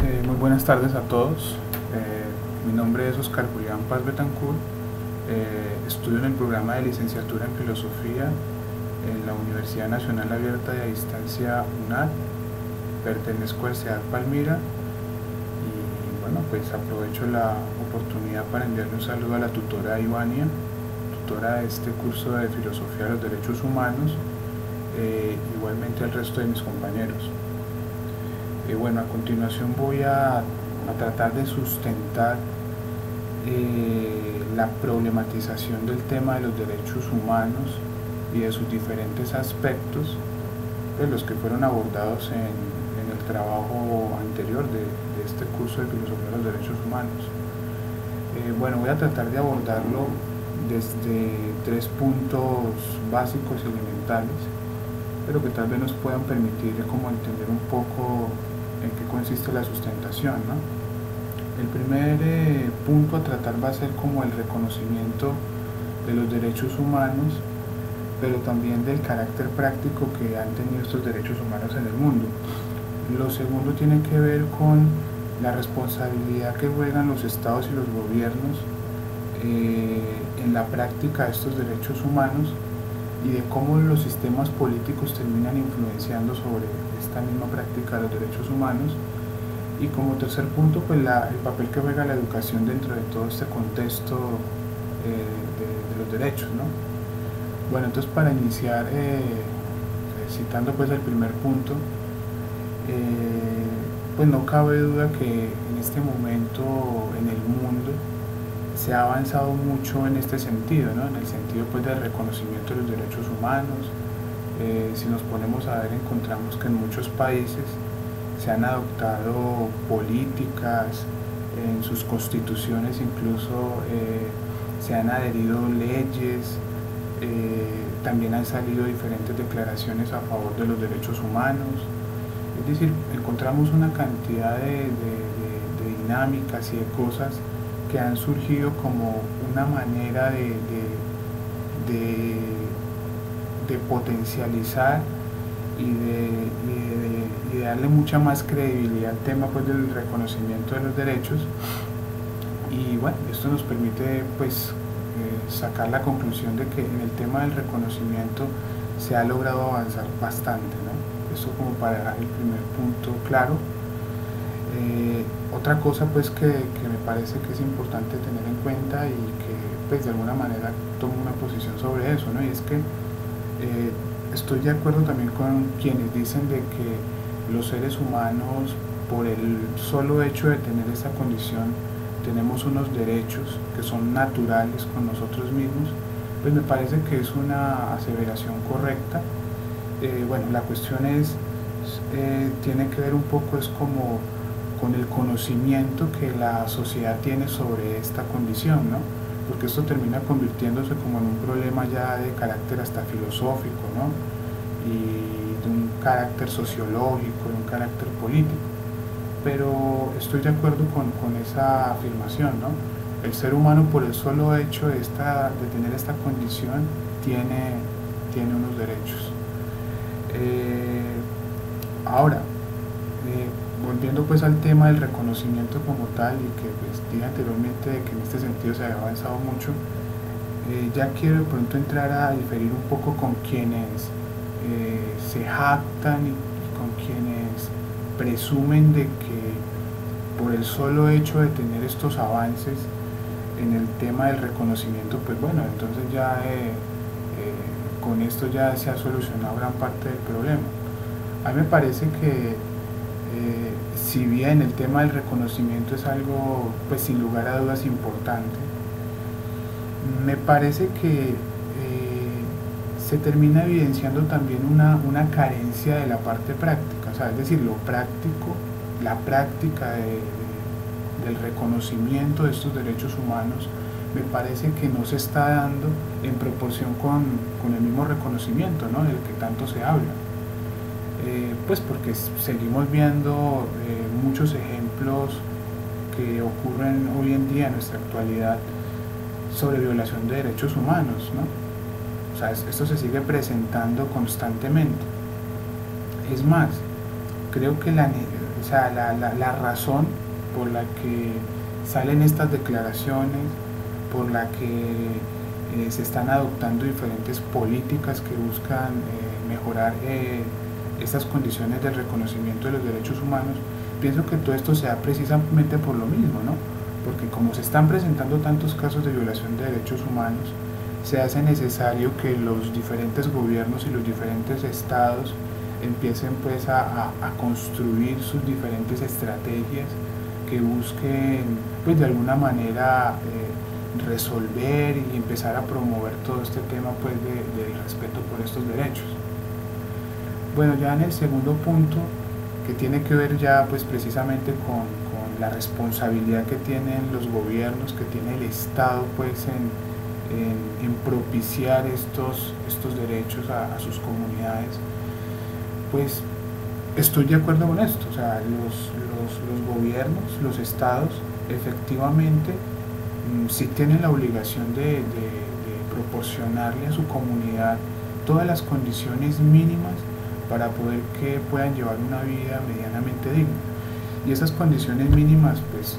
Muy buenas tardes a todos. Mi nombre es Oscar Julián Paz Betancourt. Estudio en el programa de licenciatura en Filosofía en la Universidad Nacional Abierta y a Distancia UNAD. Pertenezco al CEAD Palmira y bueno, pues aprovecho la oportunidad para enviarle un saludo a la tutora Ivania, tutora de este curso de Filosofía de los Derechos Humanos, igualmente al resto de mis compañeros. Bueno, a continuación voy a tratar de sustentar la problematización del tema de los derechos humanos y de sus diferentes aspectos, pues los que fueron abordados en el trabajo anterior de este curso de Filosofía de los Derechos Humanos. Bueno, voy a tratar de abordarlo desde 3 puntos básicos y elementales, pero que tal vez nos puedan permitir como entender un poco en qué consiste la sustentación, ¿no? El primer punto a tratar va a ser como el reconocimiento de los derechos humanos, pero también del carácter práctico que han tenido estos derechos humanos en el mundo. Lo segundo tiene que ver con la responsabilidad que juegan los estados y los gobiernos en la práctica de estos derechos humanos y de cómo los sistemas políticos terminan influenciando sobre esta misma práctica de los derechos humanos. Y como tercer punto, pues el papel que juega la educación dentro de todo este contexto de los derechos, ¿no? Bueno, entonces para iniciar, citando pues el primer punto, pues no cabe duda que en este momento en el mundo se ha avanzado mucho en este sentido, ¿no? En el sentido pues del reconocimiento de los derechos humanos. Si nos ponemos a ver, encontramos que en muchos países se han adoptado políticas, en sus constituciones incluso se han adherido leyes, también han salido diferentes declaraciones a favor de los derechos humanos. Es decir, encontramos una cantidad de dinámicas y de cosas que han surgido como una manera de potencializar y de darle mucha más credibilidad al tema pues del reconocimiento de los derechos. Y bueno, esto nos permite pues sacar la conclusión de que en el tema del reconocimiento se ha logrado avanzar bastante, ¿no? Esto como para dejar el primer punto claro. Otra cosa pues que me parece que es importante tener en cuenta y que pues de alguna manera tomo una posición sobre eso, ¿no? Y es que estoy de acuerdo también con quienes dicen de que los seres humanos, por el solo hecho de tener esa condición, tenemos unos derechos que son naturales con nosotros mismos. Pues me parece que es una aseveración correcta. Bueno, la cuestión tiene que ver un poco es como con el conocimiento que la sociedad tiene sobre esta condición, ¿no? Porque esto termina convirtiéndose como en un problema ya de carácter hasta filosófico, ¿no? Y de un carácter sociológico, de un carácter político. Pero estoy de acuerdo con esa afirmación, ¿no? El ser humano, por el solo hecho de tener esta condición, tiene unos derechos. Ahora, volviendo pues al tema del reconocimiento como tal, y que pues dije anteriormente de que en este sentido se había avanzado mucho, ya quiero de pronto entrar a diferir un poco con quienes se jactan y con quienes presumen de que por el solo hecho de tener estos avances en el tema del reconocimiento, pues bueno, entonces ya con esto ya se ha solucionado gran parte del problema. A mí me parece que si bien el tema del reconocimiento es algo pues sin lugar a dudas importante, me parece que se termina evidenciando también una carencia de la parte práctica, o sea, es decir, lo práctico, la práctica del reconocimiento de estos derechos humanos me parece que no se está dando en proporción con el mismo reconocimiento, ¿no?, del que tanto se habla. Pues porque seguimos viendo muchos ejemplos que ocurren hoy en día en nuestra actualidad sobre violación de derechos humanos, ¿no? O sea, esto se sigue presentando constantemente. Es más, creo que sea, la razón por la que salen estas declaraciones, por la que se están adoptando diferentes políticas que buscan mejorar estas condiciones del reconocimiento de los derechos humanos. Pienso que todo esto se da precisamente por lo mismo, ¿no? Porque como se están presentando tantos casos de violación de derechos humanos, se hace necesario que los diferentes gobiernos y los diferentes estados empiecen pues a construir sus diferentes estrategias que busquen pues de alguna manera resolver y empezar a promover todo este tema pues del respeto por estos derechos. Bueno, ya en el segundo punto, que tiene que ver ya pues precisamente con la responsabilidad que tienen los gobiernos, que tiene el Estado pues en propiciar estos derechos a sus comunidades, pues estoy de acuerdo con esto. O sea, los gobiernos, los estados, efectivamente sí tienen la obligación de proporcionarle a su comunidad todas las condiciones mínimas para poder que puedan llevar una vida medianamente digna. Y esas condiciones mínimas, pues,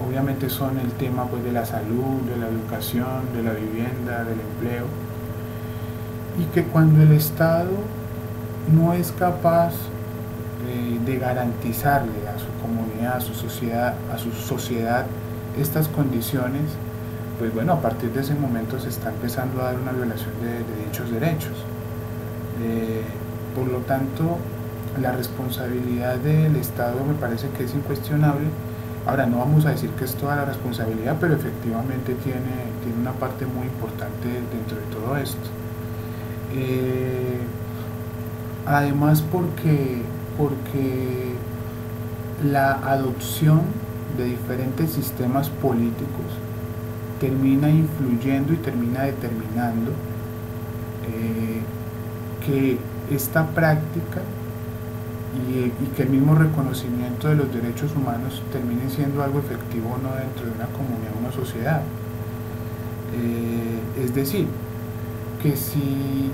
obviamente son el tema pues, de la salud, de la educación, de la vivienda, del empleo. Y que cuando el Estado no es capaz de garantizarle a su comunidad, a su sociedad estas condiciones, pues bueno, a partir de ese momento se está empezando a dar una violación de dichos derechos. Por lo tanto, la responsabilidad del Estado me parece que es incuestionable. Ahora, no vamos a decir que es toda la responsabilidad, pero efectivamente tiene una parte muy importante dentro de todo esto. Además, porque la adopción de diferentes sistemas políticos termina influyendo y termina determinando que esta práctica y que el mismo reconocimiento de los derechos humanos termine siendo algo efectivo o no dentro de una comunidad o una sociedad. Es decir, que si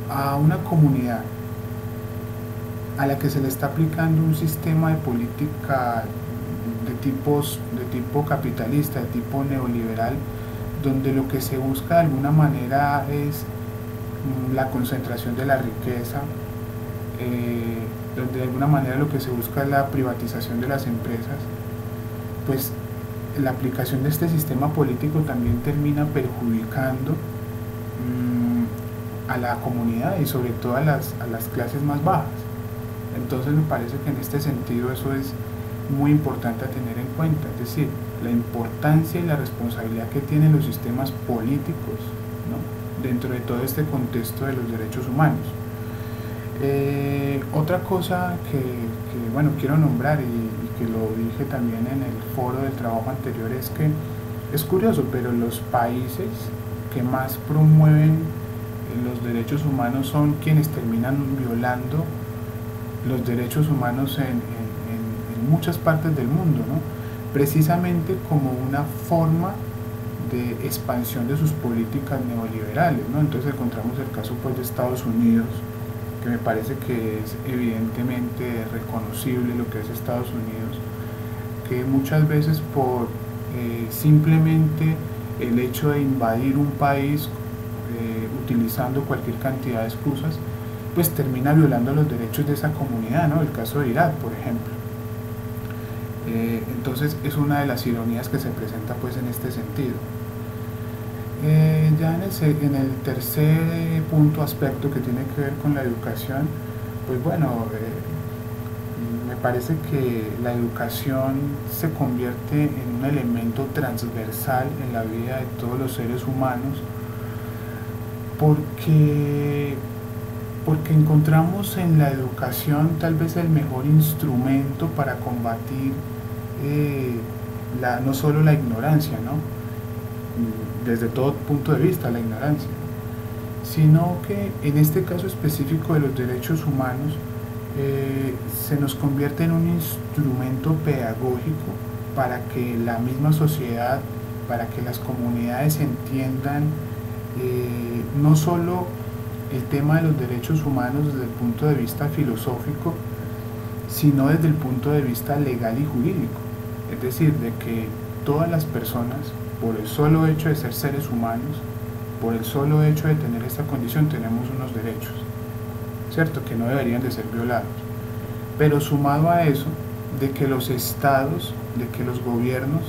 a una comunidad a la que se le está aplicando un sistema de política de tipo capitalista, de tipo neoliberal, donde lo que se busca de alguna manera es la concentración de la riqueza, donde de alguna manera lo que se busca es la privatización de las empresas, pues la aplicación de este sistema político también termina perjudicando a la comunidad y sobre todo a las clases más bajas. Entonces me parece que en este sentido eso es muy importante a tener en cuenta, es decir, la importancia y la responsabilidad que tienen los sistemas políticos, ¿no?, dentro de todo este contexto de los derechos humanos. Otra cosa que bueno, quiero nombrar y que lo dije también en el foro del trabajo anterior es que es curioso, pero los países que más promueven los derechos humanos son quienes terminan violando los derechos humanos en muchas partes del mundo, ¿no?, precisamente como una forma de expansión de sus políticas neoliberales, ¿no? Entonces encontramos el caso pues, de Estados Unidos, que me parece que es evidentemente reconocible lo que es Estados Unidos, que muchas veces por simplemente el hecho de invadir un país utilizando cualquier cantidad de excusas, pues termina violando los derechos de esa comunidad, ¿no? El caso de Irak, por ejemplo. Entonces es una de las ironías que se presenta pues en este sentido. Ya en el tercer aspecto que tiene que ver con la educación, pues bueno, me parece que la educación se convierte en un elemento transversal en la vida de todos los seres humanos, porque encontramos en la educación tal vez el mejor instrumento para combatir no solo la ignorancia, ¿no?, desde todo punto de vista la ignorancia, sino que en este caso específico de los derechos humanos se nos convierte en un instrumento pedagógico para que la misma sociedad, para que las comunidades entiendan no solo el tema de los derechos humanos desde el punto de vista filosófico, sino desde el punto de vista legal y jurídico. Es decir, de que todas las personas, por el solo hecho de ser seres humanos, por el solo hecho de tener esta condición, tenemos unos derechos, ¿cierto? Que no deberían de ser violados. Pero sumado a eso, de que los estados, de que los gobiernos,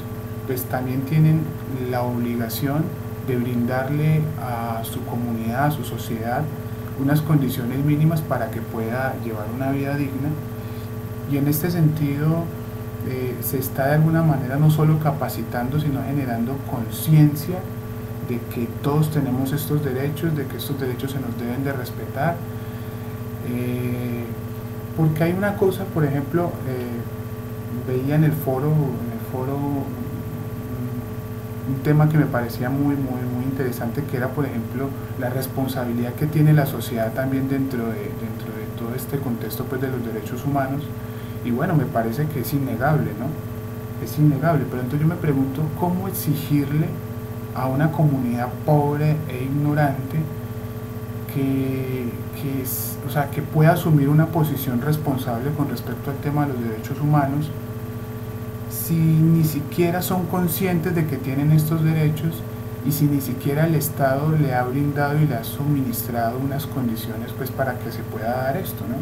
pues también tienen la obligación de brindarle a su comunidad, a su sociedad, unas condiciones mínimas para que pueda llevar una vida digna. Y en este sentido se está de alguna manera no solo capacitando, sino generando conciencia de que todos tenemos estos derechos, de que estos derechos se nos deben de respetar. Porque hay una cosa, por ejemplo, veía en el foro un tema que me parecía muy interesante, que era, por ejemplo, la responsabilidad que tiene la sociedad también dentro de todo este contexto, pues, de los derechos humanos. Y bueno, me parece que es innegable, ¿no? Es innegable, pero entonces yo me pregunto cómo exigirle a una comunidad pobre e ignorante que pueda asumir una posición responsable con respecto al tema de los derechos humanos, si ni siquiera son conscientes de que tienen estos derechos y si ni siquiera el Estado le ha brindado y le ha suministrado unas condiciones, pues, para que se pueda dar esto, ¿no?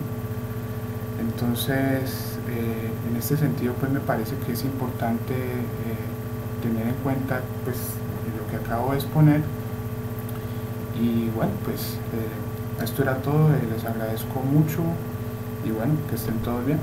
Entonces, en este sentido, pues, me parece que es importante tener en cuenta, pues, lo que acabo de exponer. Y bueno, pues esto era todo, les agradezco mucho y bueno, que estén todos bien.